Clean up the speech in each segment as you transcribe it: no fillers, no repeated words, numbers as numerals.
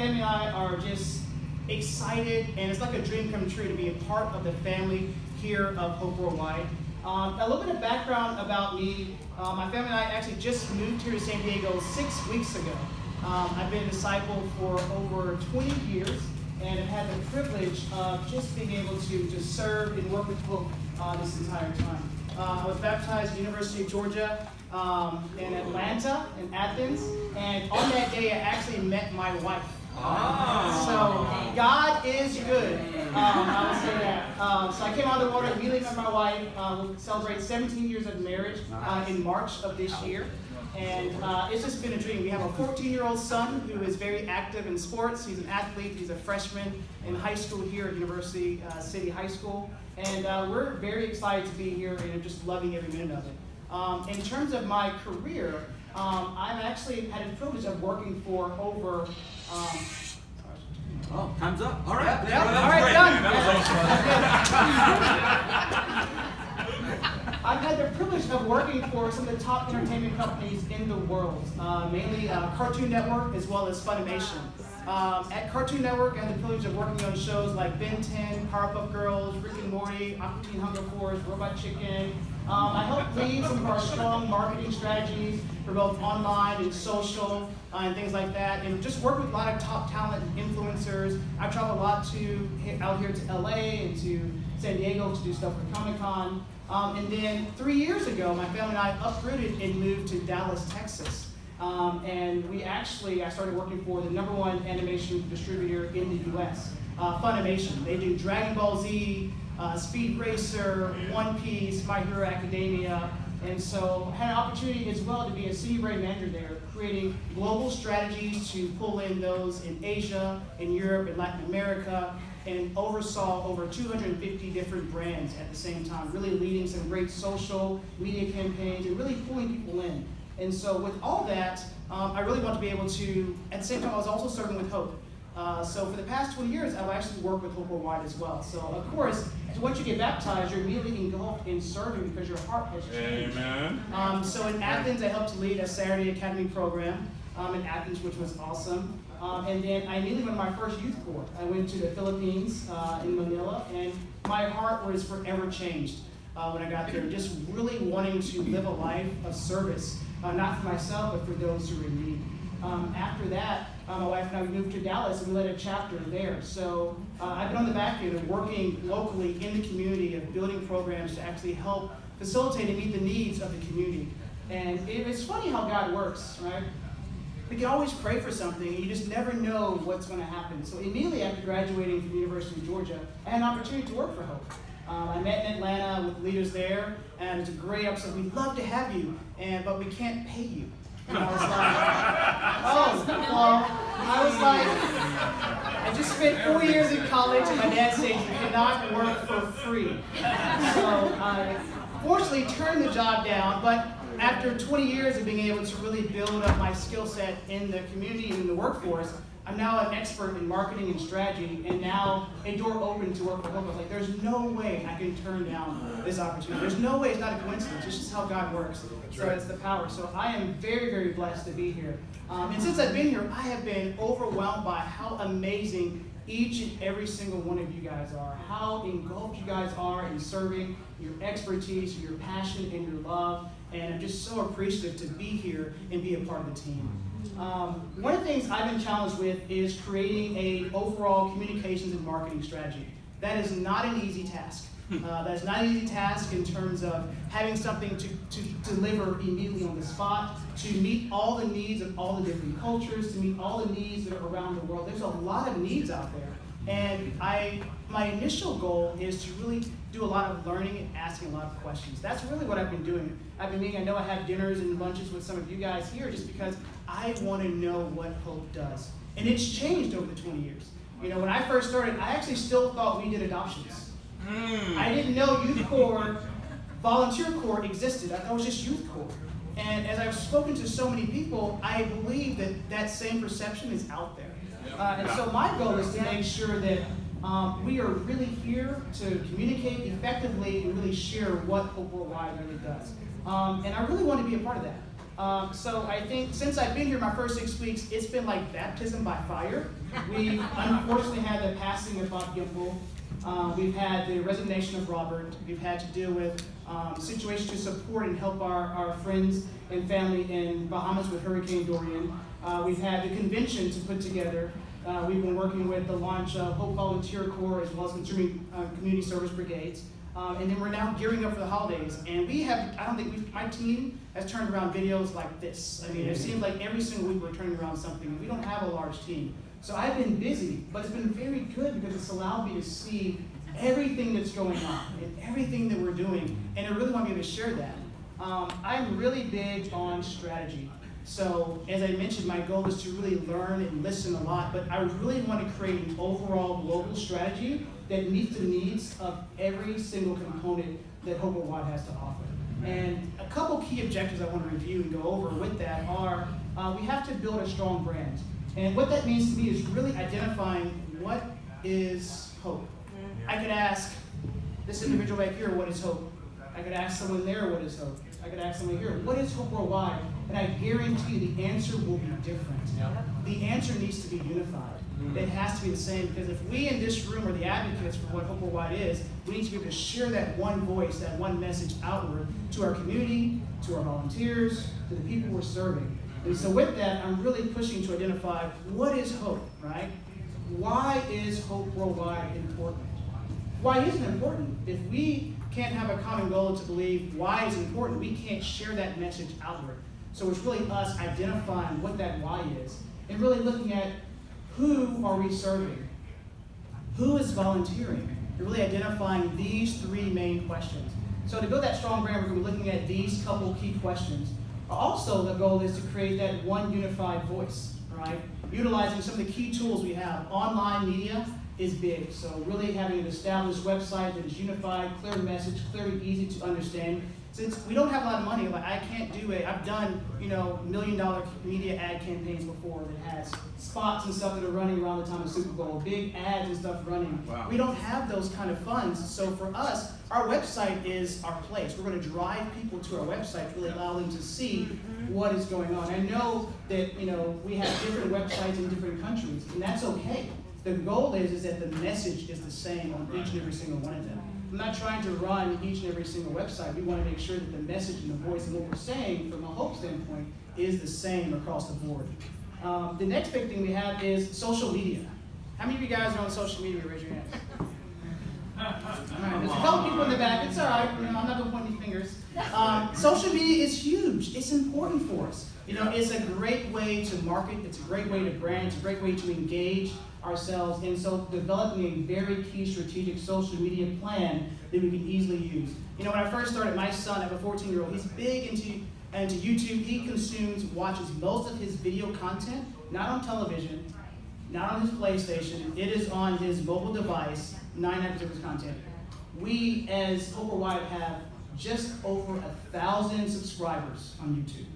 family and I are just excited, and it's like a dream come true to be a part of the family here of Hope Worldwide. A little bit of background about me. My family and I actually just moved here to San Diego 6 weeks ago. I've been a disciple for over 20 years and have had the privilege of just being able to serve and work with Hope this entire time. I was baptized at the University of Georgia in Atlanta, in Athens, and on that day I actually met my wife. So God is good. I would say that. So I came out of the water, immediately met my wife. We'll celebrate 17 years of marriage in March of this year. And it's just been a dream. We have a 14-year-old son who is very active in sports. He's an athlete. He's a freshman in high school here at University City High School. And we're very excited to be here and just loving every minute of it. In terms of my career, I've actually had the privilege of working for over... oh, time's up. All right. Yeah, all right, done. I've had the privilege of working for some of the top entertainment companies in the world, mainly Cartoon Network as well as Funimation. At Cartoon Network, I had the privilege of working on shows like Ben 10, Powerpuff Girls, Rick and Morty, Aqua Teen Hunger Force, Robot Chicken. I helped lead some of our strong marketing strategies for both online and social and things like that, and just work with a lot of top talent and influencers. I travel a lot out here to LA and to San Diego to do stuff for Comic-Con. And then 3 years ago, my family and I upgraded and moved to Dallas, Texas. And I started working for the #1 animation distributor in the US, Funimation. They do Dragon Ball Z, Speed Racer, One Piece, My Hero Academia. And so I had an opportunity as well to be a senior brand manager there, creating global strategies to pull in those in Asia, in Europe, and Latin America, and oversaw over 250 different brands at the same time, really leading some great social media campaigns and really pulling people in. And so with all that, I really want to be able to, at the same time, I was also serving with Hope. So for the past 20 years, I've actually worked with Hope Worldwide as well. So of course, once you get baptized, you're immediately engulfed in serving because your heart has changed. Amen. So in Athens, I helped to lead a Saturday Academy program in Athens, which was awesome. And then I immediately went to my first youth corps. I went to the Philippines in Manila, and my heart was forever changed when I got there. Just really wanting to live a life of service, not for myself, but for those who are in need. After that, my wife and I moved to Dallas, and we led a chapter there. So I've been on the back end of working locally in the community, of building programs to actually help facilitate and meet the needs of the community. And it's funny how God works, right? We can always pray for something, and you just never know what's going to happen. So immediately after graduating from the University of Georgia, I had an opportunity to work for Hope. I met in Atlanta with leaders there, and it's a great episode. We'd love to have you, but we can't pay you. And I was like, I just spent 4 years in college, and my dad said you cannot work for free. So I fortunately turned the job down, but after 20 years of being able to really build up my skill set in the community and in the workforce, I'm now an expert in marketing and strategy, and now a door opened to work for Hope. I was like, there's no way I can turn down this opportunity. There's no way, it's not a coincidence. It's just how God works. So it's the power. So I am very, very blessed to be here. And since I've been here, I have been overwhelmed by how amazing each and every single one of you guys are, how engulfed you guys are in serving, your expertise, your passion, and your love. And I'm just so appreciative to be here and be a part of the team. One of the things I've been challenged with is creating an overall communications and marketing strategy. That is not an easy task. That's not an easy task in terms of having something to deliver immediately on the spot, to meet all the needs of all the different cultures, to meet all the needs that are around the world. There's a lot of needs out there. And my initial goal is to really do a lot of learning and asking a lot of questions. That's really what I've been doing. I've been meeting, I know I have dinners and lunches with some of you guys here just because I want to know what Hope does. And it's changed over the 20 years. You know, when I first started, I actually still thought we did adoptions. I didn't know Youth Corps, Volunteer Corps existed. I thought it was just Youth Corps. And as I've spoken to so many people, I believe that that same perception is out there. And so my goal is to make sure that we are really here to communicate effectively and really share what Hope Worldwide really does. And I really want to be a part of that. So I think since I've been here my first 6 weeks, it's been like baptism by fire. We unfortunately had the passing of Bob Gimple. We've had the resignation of Robert. We've had to deal with situations to support and help our friends and family in Bahamas with Hurricane Dorian. We've had the convention to put together. We've been working with the launch of Hope Volunteer Corps as well as community service brigades. And then we're now gearing up for the holidays. And we have, I don't think my team has turned around videos like this. I mean, it seems like every single week we're turning around something. We don't have a large team. So I've been busy, but it's been very good because it's allowed me to see everything that's going on and everything that we're doing. And I really want to be able to share that. I'm really big on strategy. So as I mentioned, my goal is to really learn and listen a lot, but I really want to create an overall global strategy that meets the needs of every single component that Hope Worldwide has to offer. And a couple key objectives I want to review and go over with that are, we have to build a strong brand. And what that means to me is really identifying what is hope. I could ask this individual right here, what is hope? I could ask someone there, what is hope? I could ask someone here, what is Hope Worldwide? And I guarantee you the answer will be different. The answer needs to be unified. It has to be the same, because if we in this room are the advocates for what Hope Worldwide is, we need to be able to share that one voice, that one message outward to our community, to our volunteers, to the people we're serving. And so with that, I'm really pushing to identify what is hope, right? Why is Hope Worldwide important? Why is it important? If we can't have a common goal to believe why is important, we can't share that message outward. So it's really us identifying what that why is and really looking at who are we serving? Who is volunteering? And really identifying these three main questions. So to build that strong brand, we're going to be looking at these couple key questions. Also, the goal is to create that one unified voice, right? Utilizing some of the key tools we have. Online media is big, so really having an established website that is unified, clear message, clearly easy to understand. Since we don't have a lot of money, like I can't do it. I've done, $1 million media ad campaigns before that has spots and stuff that are running around the time of Super Bowl, big ads and stuff running. Wow. We don't have those kind of funds. So for us, our website is our place. We're going to drive people to our website to really allow them to see what is going on. I know that, we have different websites in different countries, and that's okay. The goal is that the message is the same on each and every single one of them. I'm not trying to run each and every single website. We want to make sure that the message and the voice and what we're saying from a hope standpoint is the same across the board. The next big thing we have is social media. How many of you guys are on social media? Raise your hands. All right, there's a couple people in the back. It's all right. I'm not going to point any fingers. Social media is huge. It's important for us. It's a great way to market. It's a great way to brand. It's a great way to engage ourselves. And so developing a very key strategic social media plan that we can easily use. When I first started, my son, I have a 14-year-old, he's big into YouTube. He watches most of his video content, not on television, not on his PlayStation. It is on his mobile device, 99% of his content. We, as Hope Worldwide, have just over 1,000 subscribers on YouTube.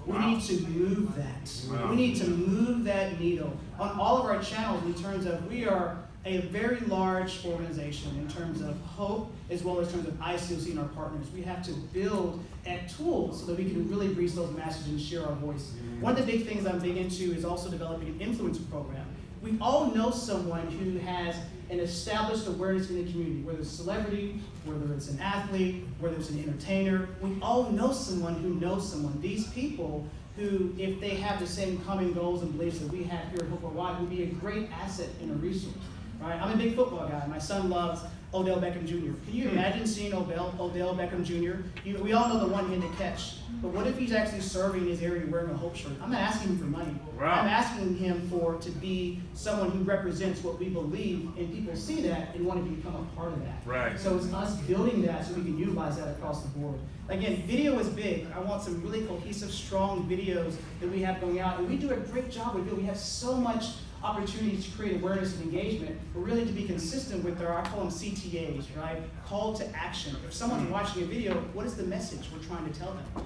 We need to move that. Wow. We need to move that needle on all of our channels in terms of we are a very large organization in terms of hope as well as in terms of ICOC and our partners. We have to build at tools so that we can really reach those messages and share our voice. One of the big things I'm big into is also developing an influencer program. We all know someone who has an established awareness in the community, whether it's a celebrity, whether it's an athlete, whether it's an entertainer. We all know someone who knows someone. These people who, if they have the same common goals and beliefs that we have here at Hope Worldwide, would be a great asset and a resource. Right? I'm a big football guy. My son loves Odell Beckham Jr. Can you imagine seeing Odell Beckham Jr.? We all know the one-handed catch. But what if he's actually serving in his area wearing a Hope shirt? I'm not asking him for money. Wow. I'm asking him to be someone who represents what we believe, and people see that and want to become a part of that. Right. So it's us building that so we can utilize that across the board. Again, video is big. I want some really cohesive, strong videos that we have going out, and we do a great job with video. We have so much opportunities to create awareness and engagement, but really to be consistent with I call them CTAs, right? Call to action. If someone's watching a video, what is the message we're trying to tell them?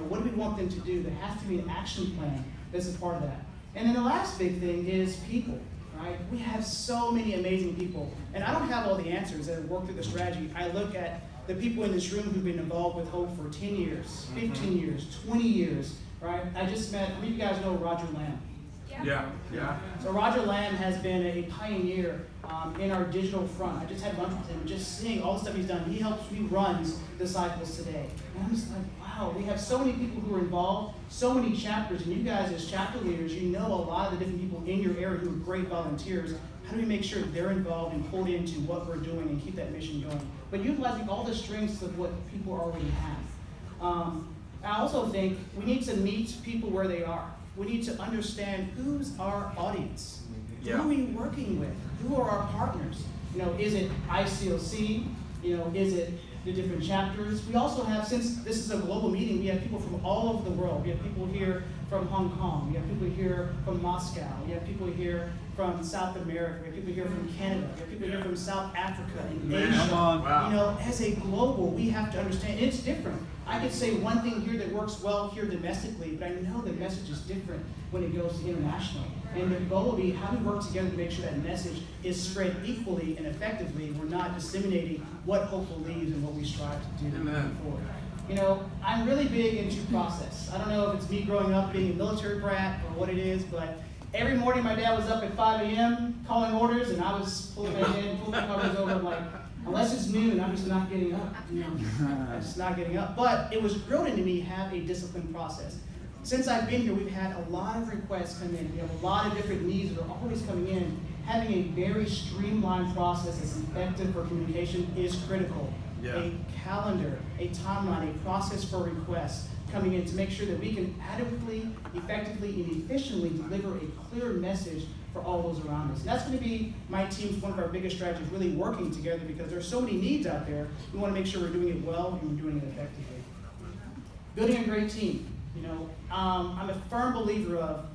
What do we want them to do? There has to be an action plan that's a part of that. And then the last big thing is people, right? We have so many amazing people, and I don't have all the answers that have worked through the strategy. I look at the people in this room who've been involved with Hope for 10 years, 15 years, 20 years, right? I just met, how many of you guys know Roger Lamb? Yeah. So Roger Lamb has been a pioneer in our digital front. I just had lunch with him, just seeing all the stuff he's done. He runs Disciples Today. And I'm just like, wow, we have so many people who are involved, so many chapters, and you guys as chapter leaders, you know a lot of the different people in your area who are great volunteers. How do we make sure they're involved and pulled into what we're doing and keep that mission going? But utilizing all the strengths of what people already have. I also think we need to meet people where they are. We need to understand who's our audience. Yeah. Who are we working with? Who are our partners? Is it ICOC? Is it the different chapters? We also have, since this is a global meeting, we have people from all over the world. We have people here from Hong Kong. We have people here from Moscow. We have people here from South America. We have people here from Canada. We have people here from South Africa and Asia. Come on. Wow. As a global, we have to understand it's different. I could say one thing here that works well here domestically, but I know the message is different when it goes to international. And the goal will be how we work together to make sure that message is spread equally and effectively. We're not disseminating what hope believes and what we strive to do moving forward. I'm really big into process. I don't know if it's me growing up being a military brat or what it is, but every morning my dad was up at 5 a.m. calling orders, and I was pulling my head, pulling my covers over. I'm like, unless it's noon, I'm just not getting up. I'm just not getting up. But it was drilled into me to have a disciplined process. Since I've been here, we've had a lot of requests come in. We have a lot of different needs that are always coming in. Having a very streamlined process that's effective for communication is critical. Yeah. A calendar, a timeline, a process for requests coming in to make sure that we can adequately, effectively, and efficiently deliver a clear message for all those around us. And that's going to be my team's one of our biggest strategies, really working together because there's so many needs out there. We want to make sure we're doing it well and we're doing it effectively. Building a great team. I'm a firm believer of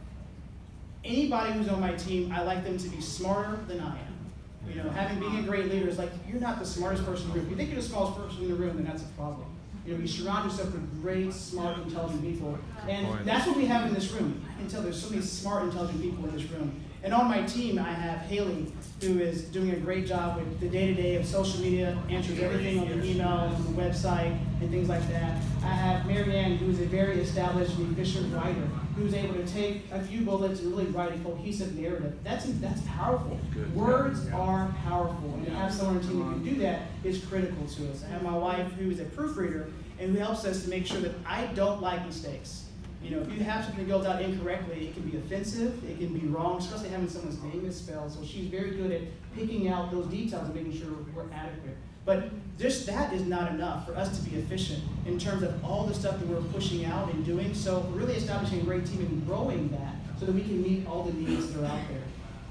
anybody who's on my team, I like them to be smarter than I am. Having being a great leader is like, you're not the smartest person in the room. If you think you're the smallest person in the room, then that's a problem. You surround yourself with great, smart, intelligent people. And that's what we have in this room. I can tell there's so many smart, intelligent people in this room. And on my team, I have Haley, who is doing a great job with the day-to-day of social media, answers everything on the emails, on the website, and things like that. I have Marianne, who is a very established and efficient writer, who's able to take a few bullets and really write a cohesive narrative. That's powerful. Good. Words are powerful, and to have someone on the team who can do that is critical to us. I have my wife, who is a proofreader, and who helps us to make sure that I don't like mistakes. If you have something that goes out incorrectly, it can be offensive, it can be wrong, especially having someone's name misspelled. So she's very good at picking out those details and making sure we're adequate. But just that is not enough for us to be efficient in terms of all the stuff that we're pushing out and doing. So we're really establishing a great team and growing that so that we can meet all the needs that are out there.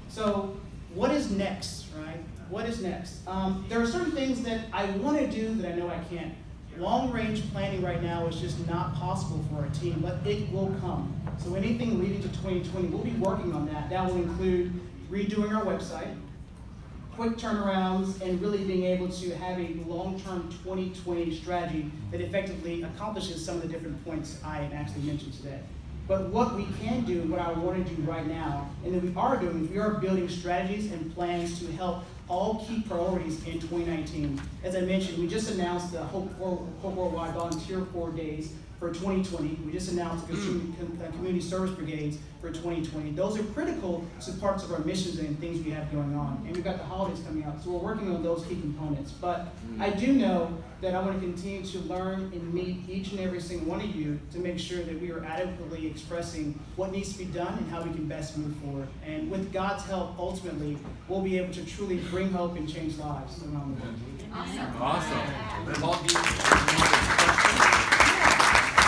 So what is next, right? What is next? There are certain things that I want to do that I know I can't. Long-range planning right now is just not possible for our team, but it will come. So anything leading to 2020, we'll be working on that. That will include redoing our website, quick turnarounds, and really being able to have a long-term 2020 strategy that effectively accomplishes some of the different points I actually mentioned today. But what we can do, what I want to do right now, and that we are doing, is we are building strategies and plans to help all key priorities in 2019. As I mentioned, we just announced the Hope Worldwide Volunteer Corps Days for 2020. We just announced the Community Service Brigades for 2020. Those are critical to parts of our missions and things we have going on. And we've got the holidays coming up, so we're working on those key components. But I do know that I want to continue to learn and meet each and every single one of you to make sure that we are adequately expressing what needs to be done and how we can best move forward. And with God's help, ultimately, we'll be able to truly bring hope and change lives around the world. Awesome. Let's all be